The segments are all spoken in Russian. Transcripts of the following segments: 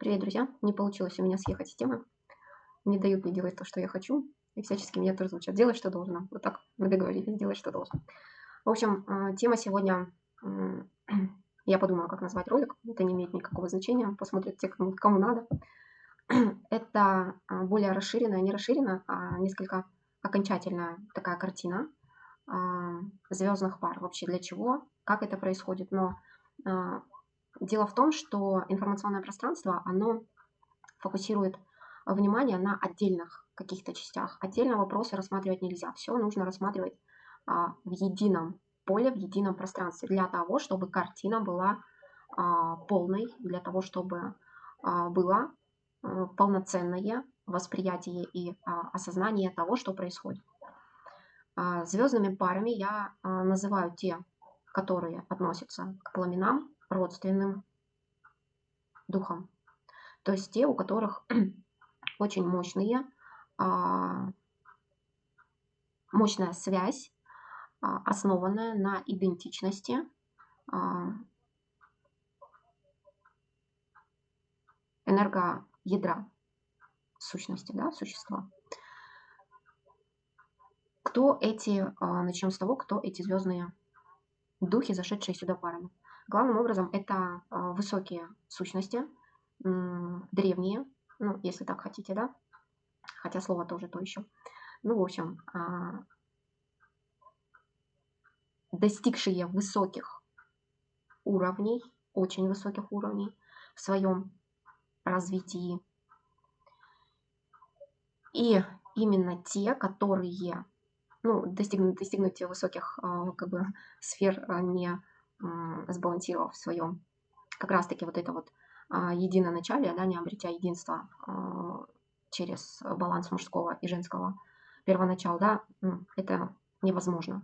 Привет, друзья! Не получилось у меня съехать с темы. Не дают мне делать то, что я хочу, и всячески меня тоже звучат. Делай, что должно. Вот так мы договорились, делай, что должно. В общем, тема сегодня... м, Я подумала, как назвать ролик. Это не имеет никакого значения. Посмотрят те, кому надо. Это более расширенная, не расширенная, а несколько окончательная такая картина звездных пар. Вообще для чего, как это происходит. Но а, дело в том, что информационное пространство, оно фокусирует внимание на отдельных каких-то частях. Отдельно вопросы рассматривать нельзя. Все нужно рассматривать в едином поле, в едином пространстве, для того, чтобы картина была полной, для того, чтобы было полноценное восприятие и осознание того, что происходит. Звездными парами я называю те, которые относятся к пламенам, родственным духам. То есть те, у которых очень мощная связь, основанная на идентичности энергоядра сущности, да, существа. Кто эти, начнем с того, кто эти звездные духи, зашедшие сюда парами. Главным образом это высокие сущности, древние, ну, если так хотите, да, хотя слово тоже то еще. Ну, в общем, достигшие высоких уровней, очень высоких уровней в своем развитии. И именно те, которые, ну, достигнуть высоких как бы сфер, не сбалансировав в своем, как раз-таки вот это вот единоначалие, да, не обретя единства через баланс мужского и женского первоначала, да, это невозможно.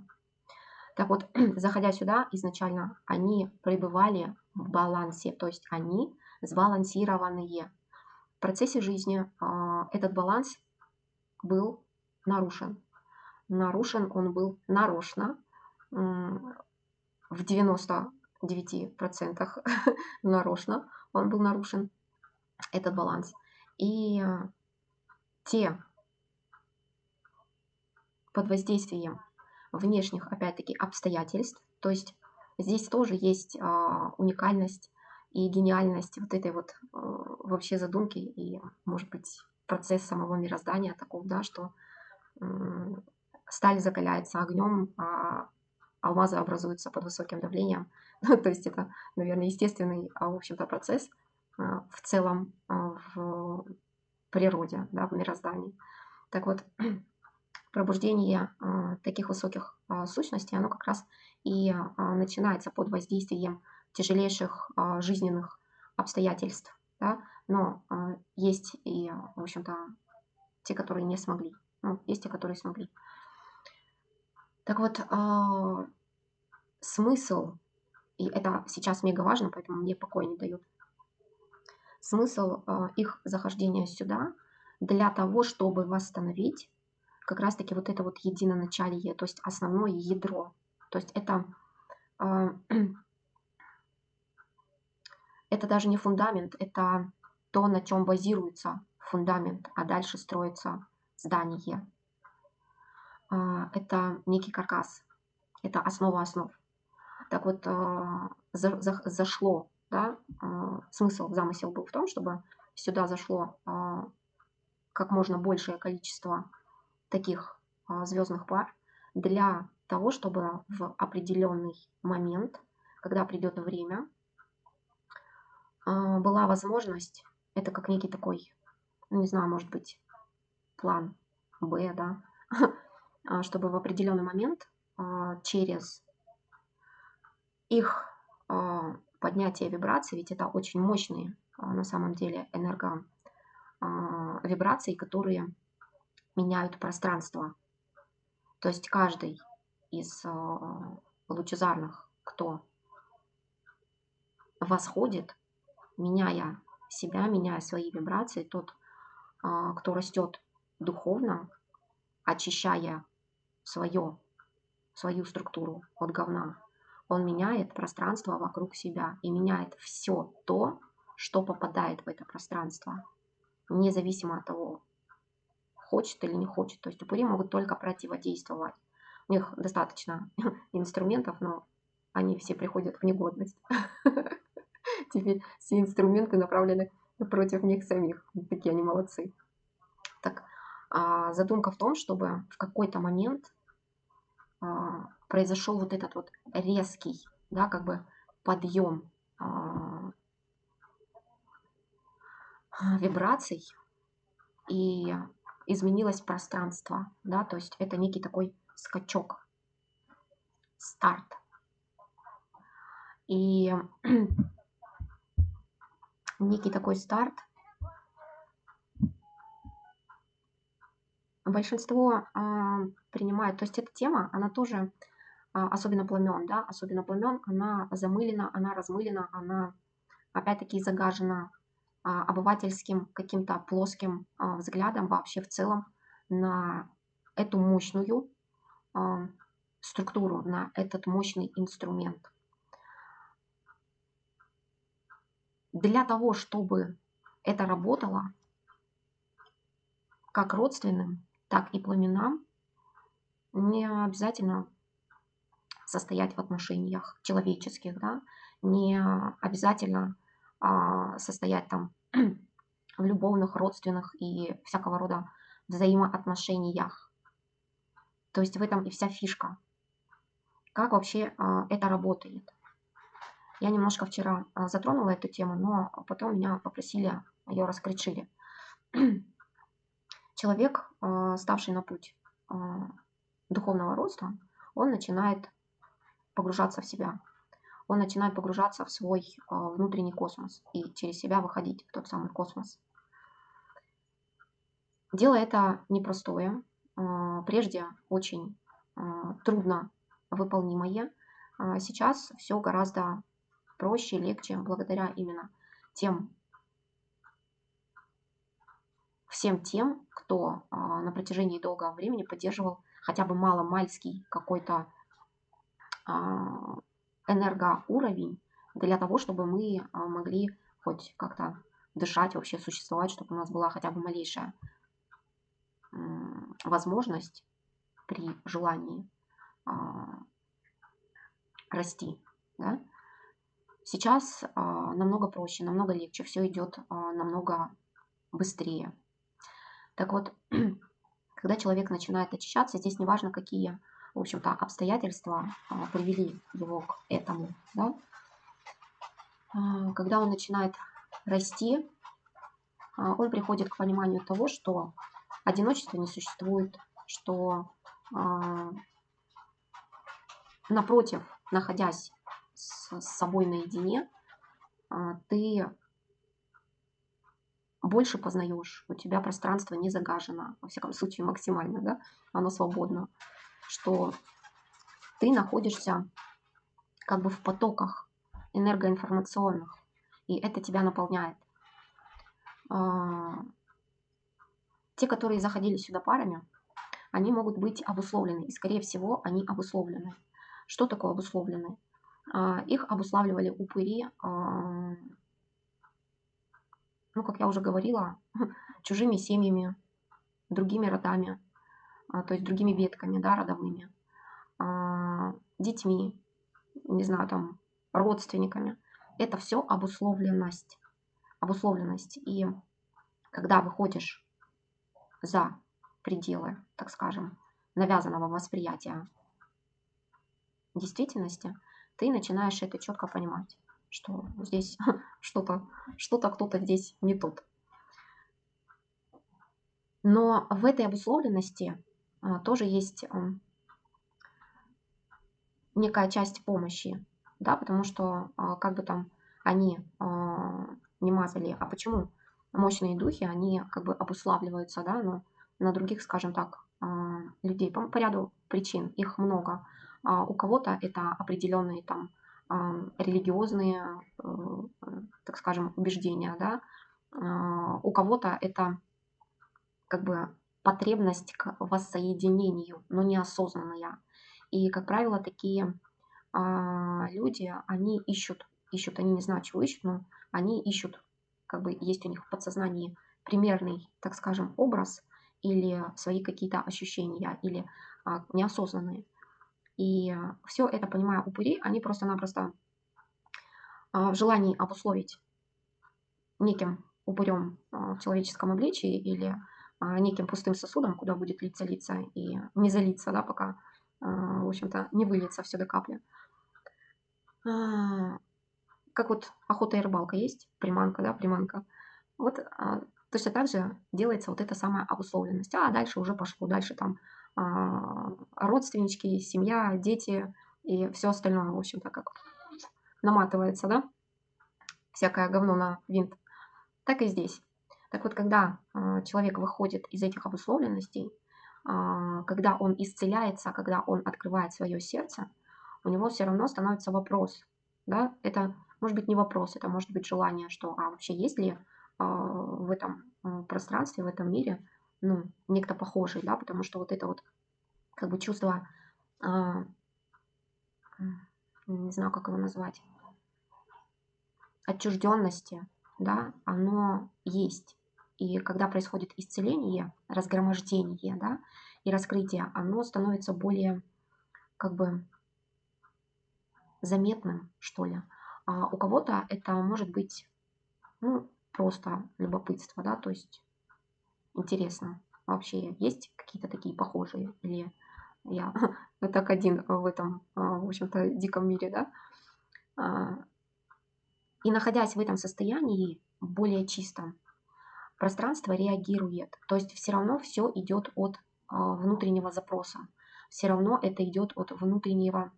Так вот, заходя сюда, изначально они пребывали в балансе, то есть они сбалансированные. В процессе жизни этот баланс был нарушен. Нарушен он был нарочно, в 99% нарочно он был нарушен, этот баланс. И те под воздействием внешних, опять-таки, обстоятельств, то есть здесь тоже есть уникальность и гениальность вот этой вот вообще задумки и, может быть, процесс самого мироздания такого, да, что сталь закаляется огнем, а алмазы образуются под высоким давлением. Ну, то есть это, наверное, естественный, в общем-то, процесс в целом в природе, да, в мироздании. Так вот, пробуждение таких высоких сущностей, оно как раз и начинается под воздействием тяжелейших жизненных обстоятельств. Да? Но есть и, в общем-то, те, которые не смогли. Ну, есть те, которые смогли. Так вот, смысл, и это сейчас мега важно, поэтому мне покоя не дают, смысл их захождения сюда для того, чтобы восстановить как раз-таки вот это вот единоначалие, то есть основное ядро. То есть это даже не фундамент, это то, на чем базируется фундамент, а дальше строится здание. Это некий каркас, это основа основ. Так вот, зашло, да, смысл, замысел был в том, чтобы сюда зашло как можно большее количество таких звездных пар для того, чтобы в определенный момент, когда придет время, была возможность, это как некий такой, ну, не знаю, может быть, план Б, да, чтобы в определенный момент через их поднятие вибраций, ведь это очень мощные на самом деле вибрации, которые меняют пространство. То есть каждый из лучезарных, кто восходит, меняя себя, меняя свои вибрации, тот, кто растет духовно, очищая свою структуру от говна, он меняет пространство вокруг себя и меняет все то, что попадает в это пространство, независимо от того, хочет или не хочет. То есть упыри могут только противодействовать. У них достаточно инструментов, но они все приходят в негодность. Теперь все инструменты направлены против них самих. Такие они молодцы. Так, задумка в том, чтобы в какой-то момент произошел вот этот вот резкий, да, как бы подъем вибраций, и изменилось пространство, да, то есть это некий такой скачок, старт. И некий такой старт большинство принимает, то есть эта тема, она тоже, особенно пламен, да, особенно пламен, она замылена, она размылена, она опять-таки загажена обывательским каким-то плоским взглядом вообще в целом на эту мощную структуру, на этот мощный инструмент. Для того, чтобы это работало как родственным, так и пламенам, не обязательно состоять в отношениях человеческих, да, не обязательно состоять там в любовных, родственных и всякого рода взаимоотношениях. То есть в этом и вся фишка. Как вообще это работает? Я немножко вчера затронула эту тему, но потом меня попросили ее раскрыть шире. Человек, ставший на путь духовного роста, он начинает погружаться в себя. Он начинает погружаться в свой внутренний космос и через себя выходить в тот самый космос. Дело это непростое, прежде очень трудно выполнимое. Сейчас все гораздо проще, легче, благодаря именно всем тем, кто на протяжении долгого времени поддерживал хотя бы маломальский какой-то энергоуровень для того, чтобы мы могли хоть как-то дышать, вообще существовать, чтобы у нас была хотя бы малейшая возможность при желании расти. Да? Сейчас намного проще, намного легче, все идет намного быстрее. Так вот, когда человек начинает очищаться, здесь не важно, какие, в общем-то, обстоятельства привели его к этому. Да? Когда он начинает расти, он приходит к пониманию того, что одиночества не существует, что напротив, находясь с собой наедине, ты больше познаешь, у тебя пространство не загажено, во всяком случае максимально, да, оно свободно, что ты находишься как бы в потоках энергоинформационных, и это тебя наполняет. Те, которые заходили сюда парами, они могут быть обусловлены, и скорее всего они обусловлены. Что такое обусловлены? Их обуславливали упыри, ну, как я уже говорила, чужими семьями, другими родами, то есть другими ветками, да, родовыми, детьми, не знаю, там, родственниками. Это все обусловленность. Обусловленность. И когда выходишь за пределы, так скажем, навязанного восприятия действительности, ты начинаешь это четко понимать, что здесь что-то кто-то здесь не тот. Но в этой обусловленности тоже есть некая часть помощи, да, потому что как бы там они не мазали, а почему мощные духи, они как бы обуславливаются, да, но на других, скажем так, людей по ряду причин, их много. У кого-то это определенные там религиозные, так скажем, убеждения, да, у кого-то это как бы потребность к воссоединению, но неосознанная. И, как правило, такие люди, они ищут, они не знают, чего ищут, но они ищут как бы есть у них в подсознании примерный, так скажем, образ или свои какие-то ощущения, или неосознанные. И все это, понимая упыри, они просто-напросто в желании обусловить неким упырем в человеческом обличии или неким пустым сосудом, куда будет литься и не залиться, да, пока, в общем-то, не выльется все до капли. Как вот охота и рыбалка есть, приманка, да, приманка. Вот точно так же делается вот эта самая обусловленность. А дальше уже пошло, дальше там родственнички, семья, дети и все остальное, в общем-то, как наматывается, да, всякое говно на винт. Так и здесь. Так вот, когда человек выходит из этих обусловленностей, когда он исцеляется, когда он открывает свое сердце, у него все равно становится вопрос. Да? Это может быть не вопрос, это может быть желание, что вообще есть ли в этом пространстве, в этом мире некто похожий, да, потому что вот это вот как бы чувство, а, не знаю, как его назвать, отчужденности, да, оно есть. И когда происходит исцеление, разгромождение, да, и раскрытие, оно становится более как бы заметным, что ли. А у кого-то это может быть, просто любопытство, да, то есть интересно, вообще есть какие-то такие похожие, или я так один в этом, в общем-то, диком мире, да. И находясь в этом состоянии, более чистом, пространство реагирует. То есть все равно все идет от внутреннего запроса. Все равно это идет от внутреннего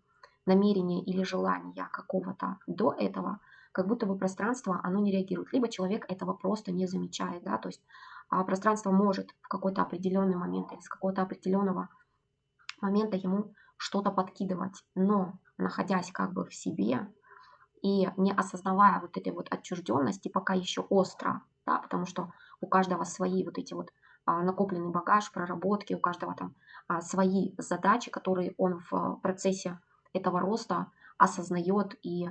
намерения или желания какого-то. До этого как будто бы пространство, оно не реагирует. Либо человек этого просто не замечает. Да? То есть пространство может в какой-то определенный момент или с какого-то определенного момента ему что-то подкидывать. Но находясь как бы в себе, и не осознавая вот этой вот отчужденности пока еще остро, да, потому что у каждого свои вот эти вот накопленный багаж, проработки, у каждого там свои задачи, которые он в процессе этого роста осознает и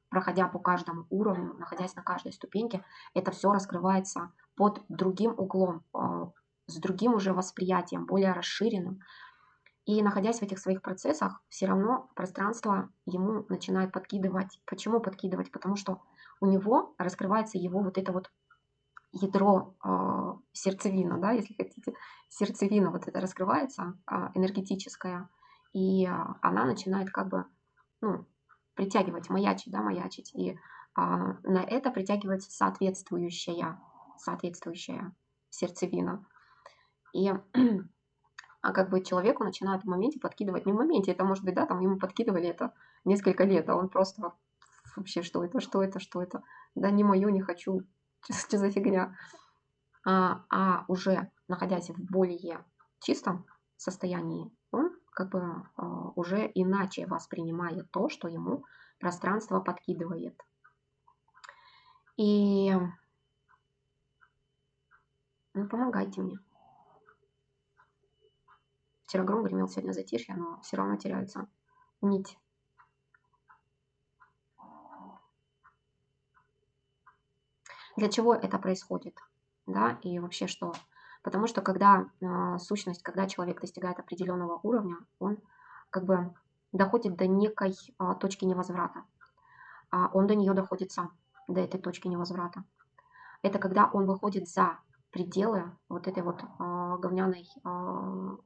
проходя по каждому уровню, находясь на каждой ступеньке, это все раскрывается под другим углом, с другим уже восприятием, более расширенным. И находясь в этих своих процессах, все равно пространство ему начинает подкидывать. Почему подкидывать? Потому что у него раскрывается его вот это вот ядро, сердцевина, да, если хотите. Сердцевина вот это раскрывается, энергетическая, и она начинает как бы, притягивать, маячить, да, маячить. И на это притягивается соответствующая сердцевина. И как бы человеку начинают в моменте подкидывать, не в моменте, это может быть, да, там ему подкидывали это несколько лет, а он просто вообще, что это, да не мое, не хочу, что за фигня. Уже находясь в более чистом состоянии, он как бы уже иначе воспринимает то, что ему пространство подкидывает. И помогайте мне. Вчера гром гремел, сегодня затишье, но все равно теряется нить. Для чего это происходит? Да, и вообще что? Потому что когда сущность, когда человек достигает определенного уровня, он как бы доходит до некой точки невозврата. Он до нее доходит сам, до этой точки невозврата. Это когда он выходит за пределы вот этой вот говняной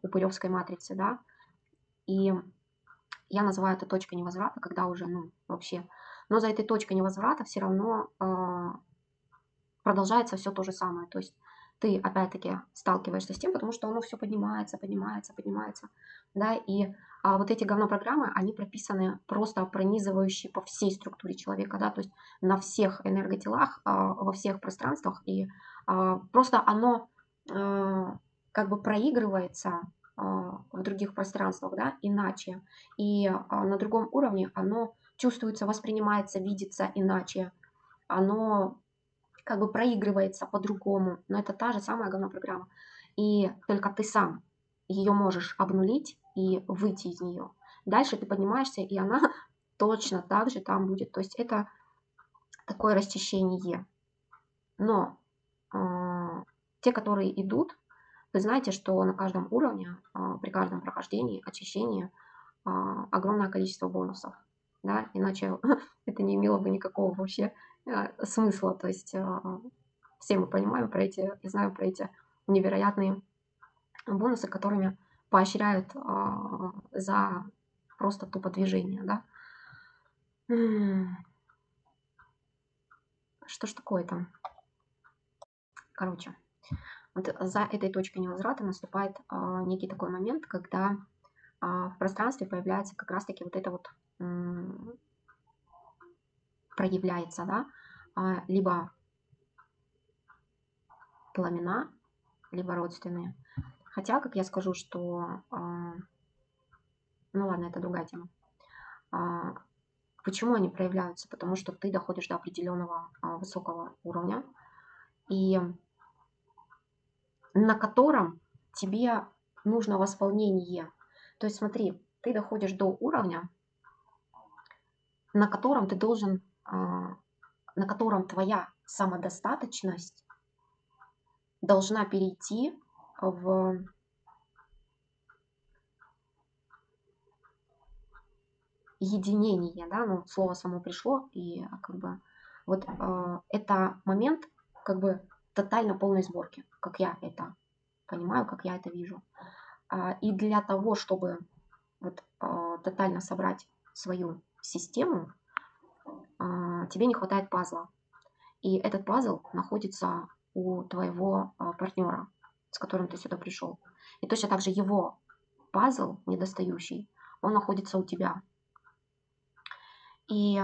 упыревской матрицы, да, и я называю это точкой невозврата, когда уже, вообще, но за этой точкой невозврата все равно продолжается все то же самое. То есть ты опять-таки сталкиваешься с тем, потому что оно все поднимается, да, и вот эти говнопрограммы, они прописаны просто пронизывающие по всей структуре человека, да, то есть на всех энерготелах, во всех пространствах, и просто оно как бы проигрывается в других пространствах, да, иначе, и на другом уровне оно чувствуется, воспринимается, видится иначе, оно как бы проигрывается по-другому, но это та же самая говнопрограмма. И только ты сам ее можешь обнулить и выйти из нее. Дальше ты поднимаешься, и она точно так же там будет. То есть это такое расчищение. Но те, которые идут, вы знаете, что на каждом уровне, при каждом прохождении, очищении огромное количество бонусов. Да? Иначе это не имело бы никакого вообще смысла. То есть все мы понимаем про эти, и знаем про эти невероятные бонусы, которыми поощряют за просто тупо движение. Да? Что ж такое-то? Короче, вот за этой точкой невозврата наступает некий такой момент, когда в пространстве появляется как раз-таки вот это вот проявляется, да, либо пламена, либо родственные. Хотя, как я скажу, что, ну ладно, это другая тема. Почему они проявляются? Потому что ты доходишь до определенного высокого уровня, и на котором тебе нужно восполнение. То есть смотри, ты доходишь до уровня, на котором ты должен, на котором твоя самодостаточность должна перейти в единение, да, ну, слово само пришло, и как бы вот это момент как бы тотально полной сборки, как я это понимаю, как я это вижу. И для того, чтобы вот тотально собрать свою систему, тебе не хватает пазла. И этот пазл находится у твоего партнера, с которым ты сюда пришел. И точно так же его пазл недостающий, он находится у тебя. И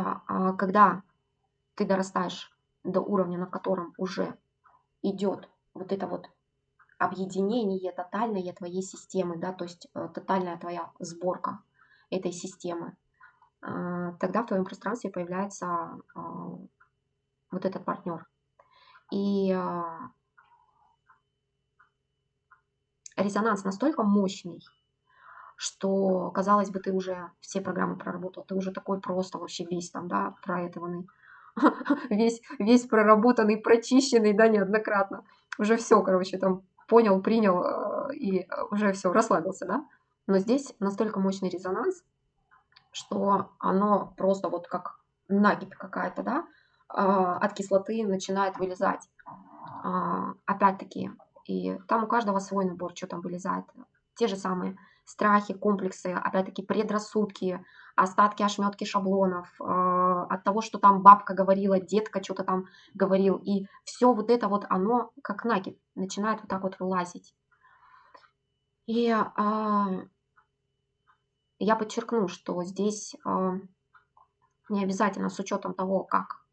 когда ты дорастаешь до уровня, на котором уже идет вот это вот объединение тотальное твоей системы, да, то есть тотальная твоя сборка этой системы, тогда в твоем пространстве появляется вот этот партнер. И резонанс настолько мощный, что, казалось бы, ты уже все программы проработал, ты уже такой просто вообще весь там, да, проэтованный, весь проработанный, прочищенный, да, неоднократно. Уже все, короче, там понял, принял и уже все, расслабился, да. Но здесь настолько мощный резонанс, что оно просто вот как накипь какая-то, да, от кислоты начинает вылезать. Опять-таки, и там у каждого свой набор, что там вылезает. Те же самые страхи, комплексы, опять-таки предрассудки, остатки, ошметки шаблонов, от того, что там бабка говорила, детка что-то там говорил. И все вот это вот, оно как накипь начинает вот так вот вылазить. И я подчеркну, что здесь не обязательно с учетом того, как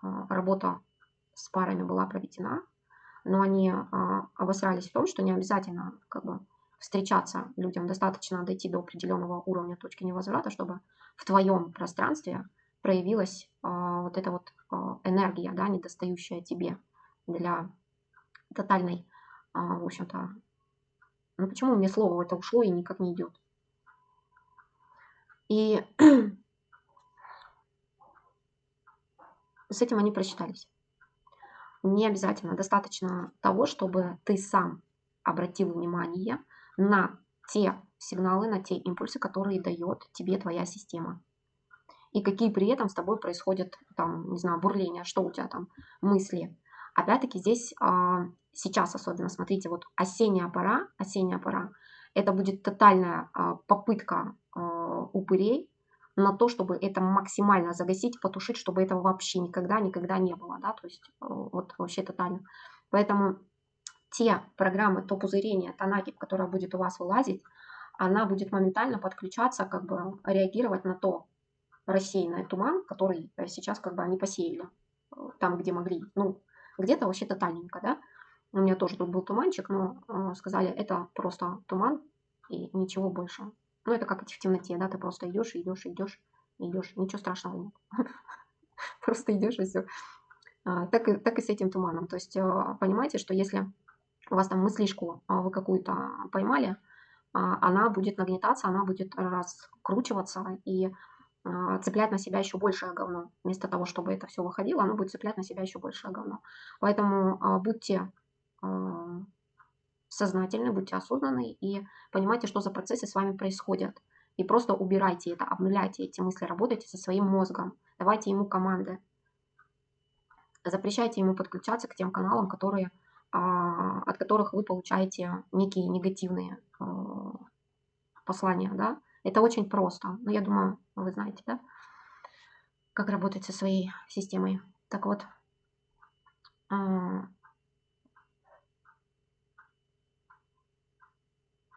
работа с парами была проведена, но они обосрались в том, что не обязательно как бы встречаться людям, достаточно дойти до определенного уровня точки невозврата, чтобы в твоем пространстве проявилась вот эта вот энергия, да, недостающая тебе для тотальной, в общем-то, ну почему мне слово это ушло и никак не идет. И с этим они просчитались. Не обязательно, достаточно того, чтобы ты сам обратил внимание на те сигналы, на те импульсы, которые дает тебе твоя система. И какие при этом с тобой происходят, там, не знаю, бурления, что у тебя там, мысли. Опять-таки здесь сейчас особенно, смотрите, вот осенняя пора, это будет тотальная попытка упырей на то, чтобы это максимально загасить, потушить, чтобы этого вообще никогда не было, да, то есть вот вообще тотально. Поэтому те программы, то пузырение, та накипь, которая будет у вас вылазить, она будет моментально подключаться, как бы реагировать на то рассеянный туман, который сейчас как бы они посеяли там, где могли. Ну, где-то вообще тотальненько, да. У меня тоже тут был туманчик, но сказали, это просто туман и ничего больше. Ну, это как идти в темноте, да, ты просто идешь, ничего страшного нет. Просто идешь и все. Так и с этим туманом. То есть понимаете, что если у вас там мыслишку вы какую-то поймали, она будет нагнетаться, она будет раскручиваться, и цеплять на себя еще большее говно. Вместо того, чтобы это все выходило, оно будет цеплять на себя еще большее говно. Поэтому будьте сознательны, будьте осознанны и понимайте, что за процессы с вами происходят. И просто убирайте это, обнуляйте эти мысли, работайте со своим мозгом, давайте ему команды. Запрещайте ему подключаться к тем каналам, от которых вы получаете некие негативные послания. Да? Это очень просто. Но я думаю, вы знаете, да, как работать со своей системой. Так вот,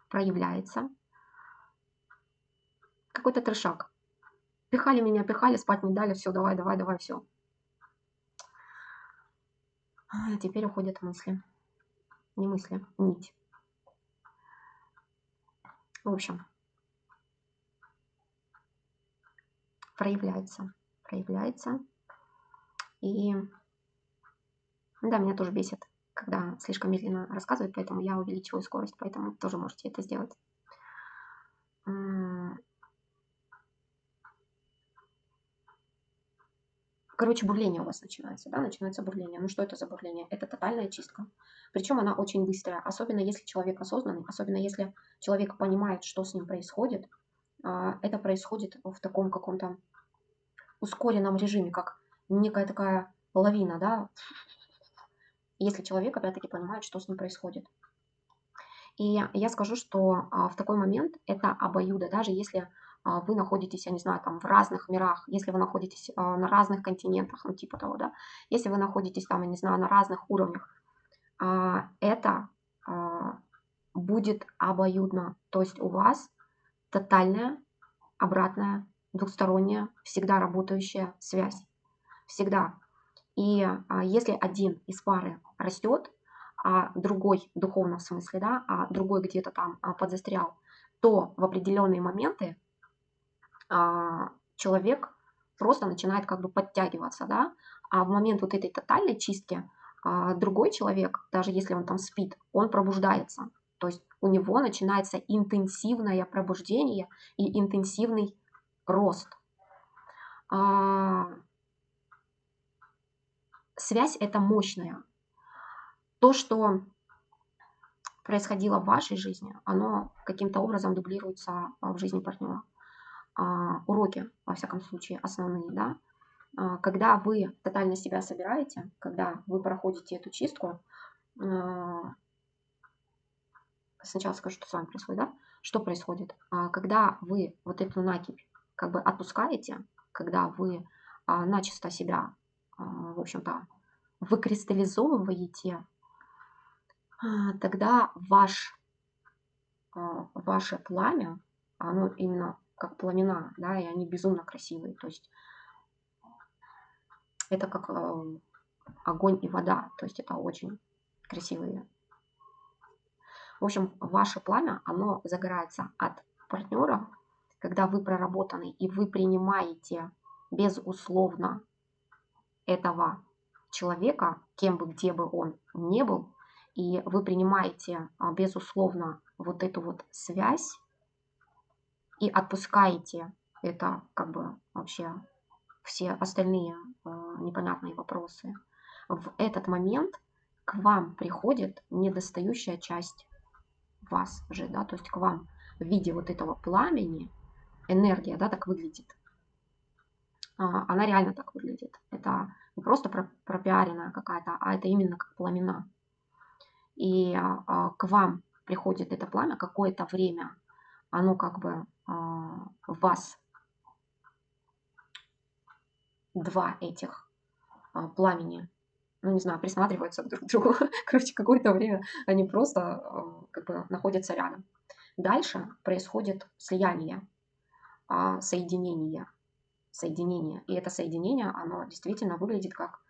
проявляется какой-то трешак. Пихали меня, пихали, спать не дали, все, давай, давай, давай, все. А теперь уходят мысли. Не мысли, нить. В общем, проявляется. И да, меня тоже бесит, когда слишком медленно рассказывают, поэтому я увеличиваю скорость, поэтому тоже можете это сделать. Короче, бурление у вас начинается, да, начинается бурление. Ну что это за бурление? Это тотальная чистка. Причем она очень быстрая, особенно если человек осознанный, особенно если человек понимает, что с ним происходит. Это происходит в таком каком-то ускоренном режиме, как некая такая лавина, да, если человек, опять-таки, понимает, что с ним происходит. И я скажу, что в такой момент это обоюдо, даже если вы находитесь, я не знаю, там в разных мирах, если вы находитесь на разных континентах, ну типа того, да, если вы находитесь там, я не знаю, на разных уровнях, это будет обоюдно. То есть у вас тотальная, обратная, двухсторонняя, всегда работающая связь. Всегда. И если один из пары растет, а другой, в духовном смысле, да, а другой где-то там подзастрял, то в определенные моменты человек просто начинает как бы подтягиваться, да, а в момент вот этой тотальной чистки другой человек, даже если он там спит, он пробуждается. То есть у него начинается интенсивное пробуждение и интенсивный рост. Связь это мощная. То, что происходило в вашей жизни, оно каким-то образом дублируется в жизни партнера. Уроки, во всяком случае, основные, да. Когда вы тотально себя собираете, когда вы проходите эту чистку, сначала скажу, что с вами происходит, да? Что происходит? Когда вы вот эту накипь как бы отпускаете, когда вы начисто себя, в общем-то, выкристаллизовываете, тогда ваше пламя, оно именно как пламена, да, и они безумно красивые. То есть это как огонь и вода, то есть это очень красивые. В общем, ваше пламя, оно загорается от партнера, когда вы проработаны и вы принимаете безусловно этого человека, кем бы, где бы он ни был, и вы принимаете безусловно вот эту вот связь и отпускаете это как бы вообще все остальные непонятные вопросы. В этот момент к вам приходит недостающая часть вас же, да, то есть к вам в виде вот этого пламени, энергия, да, так выглядит. Она реально так выглядит. Это не просто пропиаренная какая-то, а это именно как пламена. И к вам приходит это пламя какое-то время, оно как бы в вас два этих пламени, ну не знаю, присматриваются друг к другу. Короче, какое-то время они просто как бы находятся рядом. Дальше происходит слияние, соединение. И это соединение, оно действительно выглядит как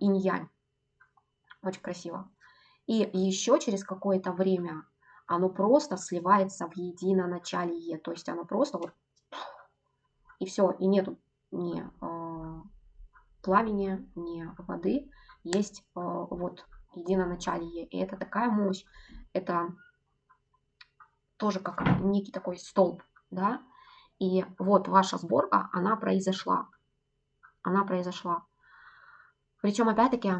инь-янь. Очень красиво. И еще через какое-то время оно просто сливается в единоначалие. То есть оно просто вот и все, и нету ни пламени, ни воды. Есть вот единоначалие. И это такая мощь. Это тоже как некий такой столб, да. И вот ваша сборка, она произошла. Она произошла. Причем, опять-таки,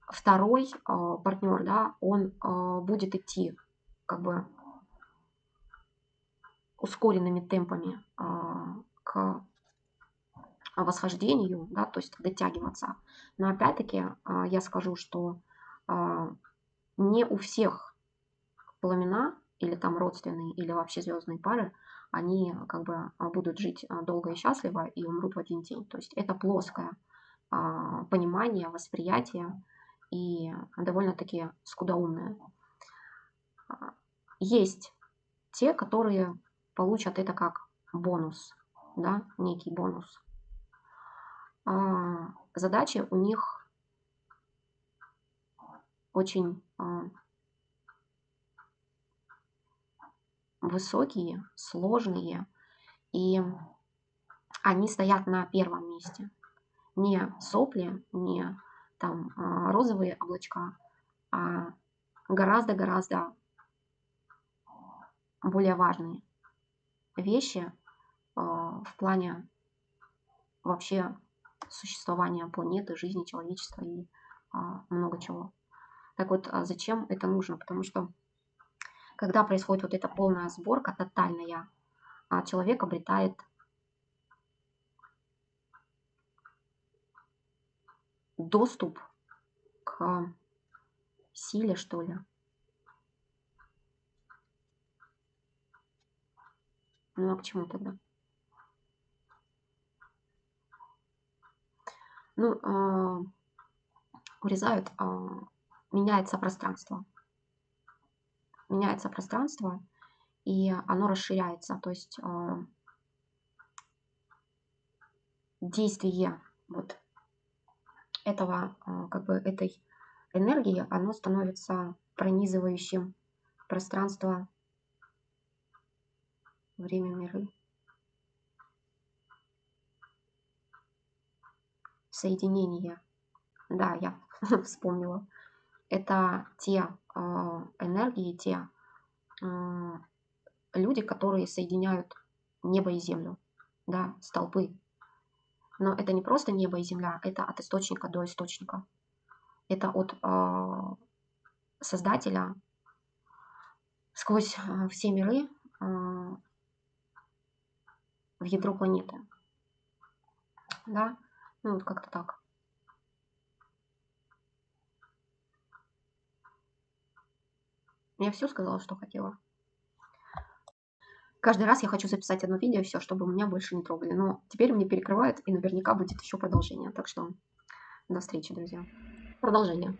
второй партнер, да, он будет идти как бы ускоренными темпами к восхождению, да, то есть дотягиваться. Но опять-таки я скажу, что не у всех пламена или там родственные, или вообще звездные пары, они как бы будут жить долго и счастливо и умрут в один день. То есть это плоское понимание, восприятие и довольно-таки скудоумное. Есть те, которые получат это как бонус, да, некий бонус. Задачи у них очень высокие, сложные, и они стоят на первом месте. Не сопли, не там розовые облачка, а гораздо-гораздо более важные вещи в плане вообще существования планеты, жизни человечества и много чего. Так вот, зачем это нужно? Потому что когда происходит вот эта полная сборка, тотальная, человек обретает доступ к силе, что ли. Ну а к чему тогда? Ну, урезают, меняется пространство. Меняется пространство, и оно расширяется. То есть действие вот этого, как бы этой энергии, оно становится пронизывающим пространство, время, миры. Соединение. Да, я вспомнила. Это те энергии, те люди, которые соединяют небо и землю, да, столпы. Но это не просто небо и земля, это от источника до источника. Это от Создателя сквозь все миры в ядро планеты. Да, ну вот как-то так. Я все сказала, что хотела. Каждый раз я хочу записать одно видео, все, чтобы меня больше не трогали. Но теперь мне перекрывают, и наверняка будет еще продолжение. Так что до встречи, друзья. Продолжение.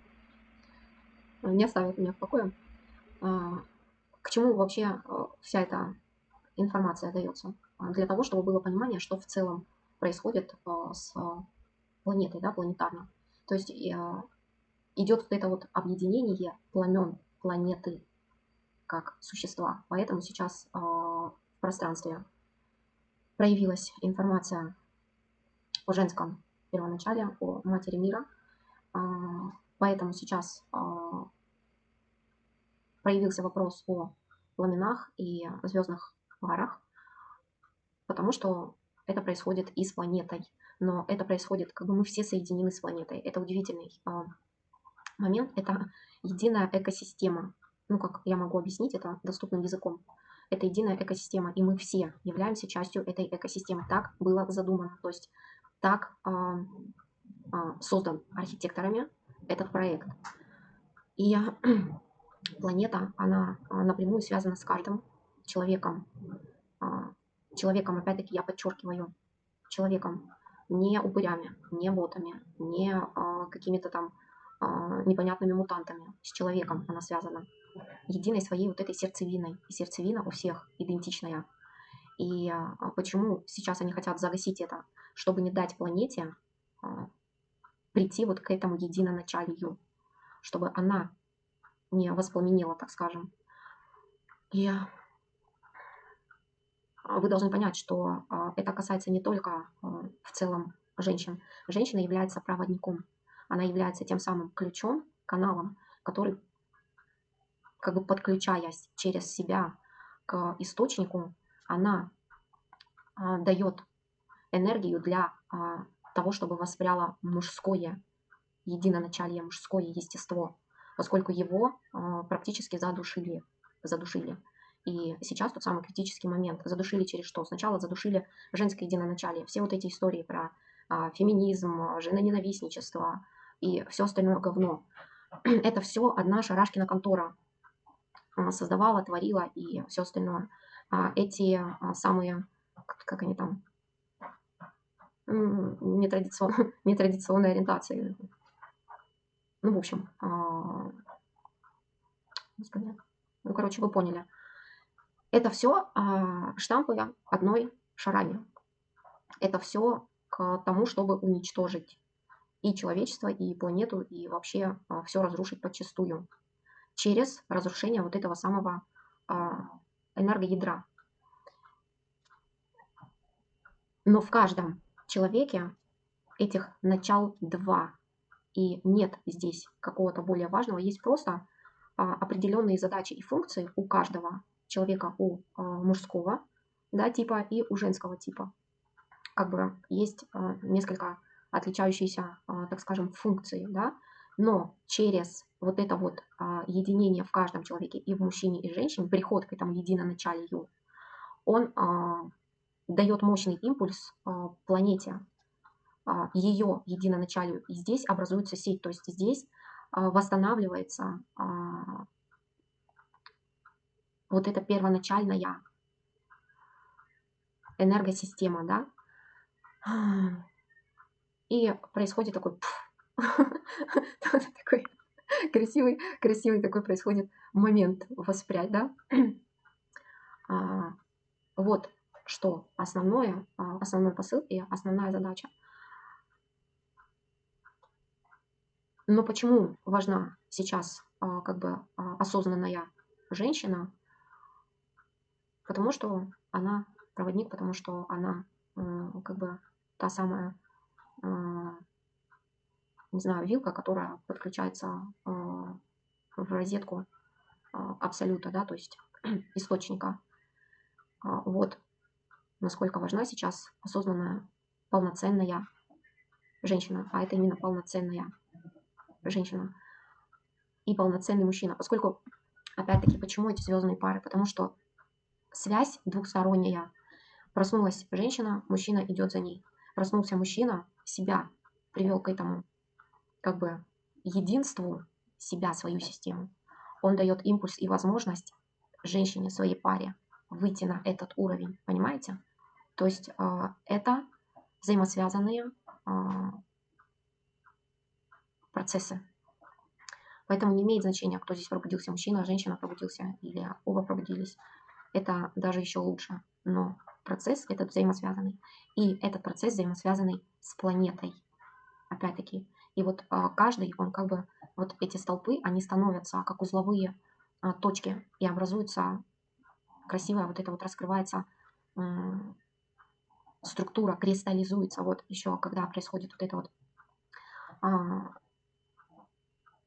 Не оставят меня в покое. К чему вообще вся эта информация дается? Для того, чтобы было понимание, что в целом происходит с планетой, да, планетарно. То есть идет вот это вот объединение племен планеты как существа. Поэтому сейчас в пространстве проявилась информация о женском первоначале, о матери мира. Поэтому сейчас проявился вопрос о пламенах и звездных парах, потому что это происходит и с планетой. Но это происходит, как бы мы все соединены с планетой. Это удивительный момент, это единая экосистема. Ну, как я могу объяснить это доступным языком. Это единая экосистема, и мы все являемся частью этой экосистемы. Так было задумано. То есть так создан архитекторами этот проект. И планета, она напрямую связана с каждым человеком. Человеком, опять-таки, я подчеркиваю, человеком, не упырями, не ботами, не какими-то там непонятными мутантами. С человеком она связана. Единой своей вот этой сердцевиной. И сердцевина у всех идентичная. И почему сейчас они хотят загасить это? Чтобы не дать планете прийти вот к этому единоначалию. Чтобы она не воспламенела, так скажем. И вы должны понять, что это касается не только в целом женщин. Женщина является проводником. Она является тем самым ключом, каналом, который, как бы подключаясь через себя к источнику, она дает энергию для того, чтобы воспряло мужское единоначалие, мужское естество, поскольку его практически задушили. И сейчас тот самый критический момент. Задушили через что? Сначала задушили женское единоначалие. Все вот эти истории про феминизм, женоненавистничество и все остальное говно. Это все одна шарашкина контора создавала, творила и все остальное. Эти самые, как они там, нетрадиционной ориентации. Ну, в общем, господи, ну, короче, вы поняли. Это все штампы одной шарами. Это все к тому, чтобы уничтожить и человечество, и планету, и вообще все разрушить подчистую через разрушение вот этого самого энергоядра. Но в каждом человеке этих начал два. И нет здесь какого-то более важного. Есть просто определенные задачи и функции у каждого человека, у мужского, да, типа и у женского типа. Как бы есть несколько отличающиеся, так скажем, функции, да, но через вот это вот единение в каждом человеке и в мужчине, и в женщине, приход к этому единоначалию, он дает мощный импульс планете, ее единоначалию. И здесь образуется сеть, то есть здесь восстанавливается вот эта первоначальная энергосистема, да, и происходит такой, такой красивый такой происходит момент воспрять, да. Вот что основной посыл и основная задача. Но почему важна сейчас как бы осознанная женщина? Потому что она проводник, потому что она как бы та самая, не знаю, вилка, которая подключается в розетку абсолюта, да, то есть источника. Вот насколько важна сейчас осознанная, полноценная женщина, а это именно полноценная женщина и полноценный мужчина. Поскольку, опять-таки, почему эти звездные пары? Потому что связь двухсторонняя. Проснулась женщина, мужчина идет за ней. Проснулся мужчина, себя привел к этому как бы единству, себя, свою систему. Он дает импульс и возможность женщине, своей паре выйти на этот уровень, понимаете? То есть это взаимосвязанные процессы. Поэтому не имеет значения, кто здесь пробудился, мужчина, женщина пробудился или оба пробудились. Это даже еще лучше. Но процесс этот взаимосвязанный. И этот процесс взаимосвязанный с планетой. Опять-таки. И вот каждый, он как бы, вот эти столпы, они становятся как узловые точки. И образуется красивая, вот это вот раскрывается структура, кристаллизуется. Вот еще когда происходит вот это вот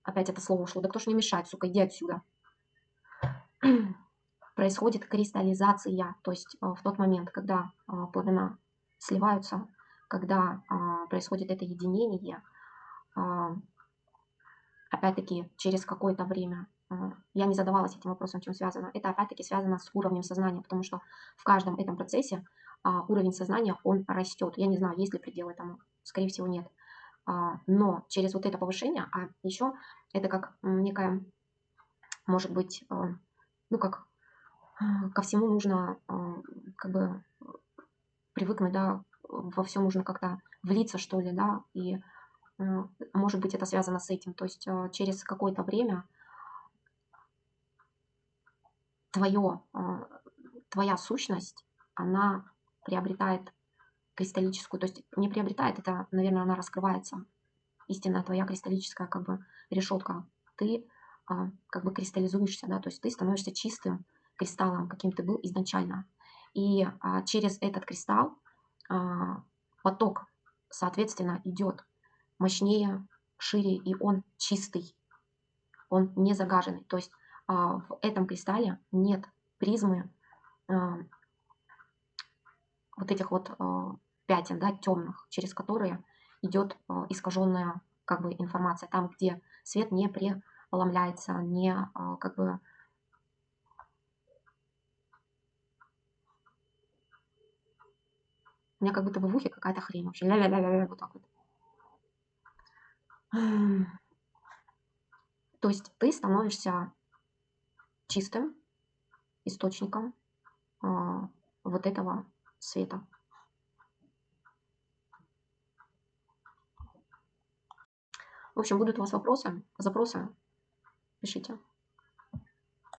опять это слово ушло. Да кто ж не мешает, сука, иди отсюда. Происходит кристаллизация, то есть в тот момент, когда пламена сливаются, когда происходит это единение, опять-таки через какое-то время, я не задавалась этим вопросом, чем связано, это опять-таки связано с уровнем сознания, потому что в каждом этом процессе уровень сознания, он растет. Я не знаю, есть ли предел этому, скорее всего, нет. Но через вот это повышение, а еще это как некая, может быть, ну как ко всему нужно как бы привыкнуть, да, во все нужно как-то влиться, что ли, да, и может быть это связано с этим, то есть через какое-то время твоя сущность, она приобретает кристаллическую, то есть не приобретает, это, наверное, она раскрывается, истинная твоя кристаллическая как бы решетка, ты как бы кристаллизуешься, да, то есть ты становишься чистым кристаллом, каким ты был изначально. И через этот кристалл поток, соответственно, идет мощнее, шире, и он чистый, он не загаженный. То есть в этом кристалле нет призмы, вот этих вот пятен, да, темных, через которые идет искаженная как бы информация, там, где свет не преломляется, не как бы у меня как будто бы в ухе какая-то хрень вообще, ля-ля-ля-ля-ля, вот так вот. То есть ты становишься чистым источником вот этого света. В общем, будут у вас вопросы, запросы, пишите.